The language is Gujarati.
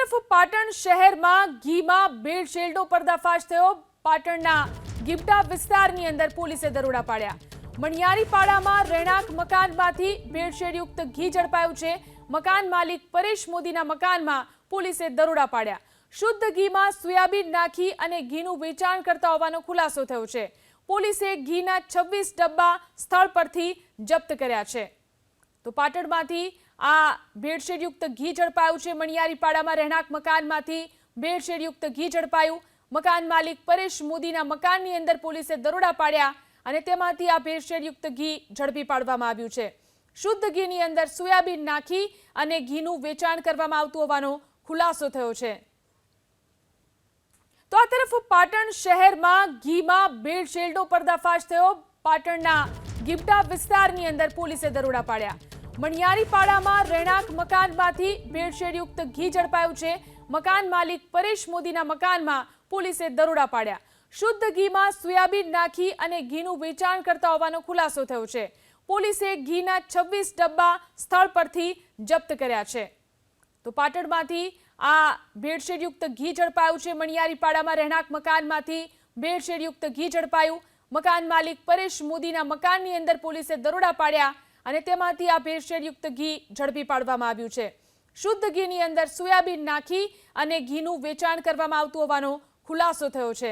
તરફ પાટણ શહેરમાં ઘીમાં ભેળસેળનો પર્દાફાશ થયો। પાટણના ગીબડા વિસ્તારની અંદર પોલીસે દરોડા પાડ્યા। મણિયારીપાડામાં રહેણાંક મકાનમાંથી ભેળસેળયુક્ત ઘી ઝડપાયું છે। મકાન માલિક પરેશ મોદીના મકાનમાં પોલીસે દરોડા પાડ્યા। શુદ્ધ ઘીમાં સોયાબીન નાખી અને ઘીનું વેચાણ કરતા હોવાનો ખુલાસો થયો છે। પોલીસે ઘીના 26 ડબ્બા સ્થળ પરથી જપ્ત કર્યા છે। તો પાટણમાંથી આ ભેળસેળયુક્ત ઘી ઝડપાયું છે। મણિયારીપાડામાં રહેણાંક મકાનમાંથી ભેળસેળયુક્ત ઘી ઝડપાયું। મકાન માલિક પરેશ મોદીના મકાનની અંદર પોલીસે દરોડા પાડ્યા અને તેમાંથી આ ભેળસેળયુક્ત ઘી ઝડપી પાડવામાં આવ્યું છે। શુદ્ધ ઘીની અંદર સોયાબીન નાખી અને ઘીનું વેચાણ કરવામાં આવતું હોવાનો ખુલાસો થયો છે। તો આ તરફ પાટણ શહેરમાં ઘીમાં ભેળસેળનો પર્દાફાશ થયો। પાટણના ગીબડા વિસ્તારની અંદર પોલીસે દરોડા પાડ્યા। મણિયારીપાડામાં રહેણાંક મકાનમાંથી ભેળસેળયુક્ત ઘી ઝડપાયું છે। મકાન માલિક પરેશ મોદીના મકાનમાં પોલીસે દરોડા પાડ્યા। શુદ્ધ ઘીમાં સોયાબીન નાખી અને ઘીનું વેચાણ કરતા હોવાનો ખુલાસો થયો છે। પોલીસે ઘીના 26 ડબ્બા સ્થળ પરથી જપ્ત કર્યા છે। તો પાટણમાંથી આ ભેળસેળયુક્ત ઘી ઝડપાયું છે। મણિયારીપાડામાં રહેણાંક મકાનમાંથી ભેળસેળયુક્ત ઘી ઝડપાયું। મકાન માલિક પરેશ મોદીના મકાનની અંદર પોલીસે દરોડા પાડ્યા અને તેમાંથી આ ભેળસેળયુક્ત ઘી ઝડપી પાડવામાં આવ્યું છે। શુદ્ધ ઘીની અંદર સોયાબીન નાખી અને ઘીનું વેચાણ કરવામાં આવતું હોવાનો ખુલાસો થયો છે।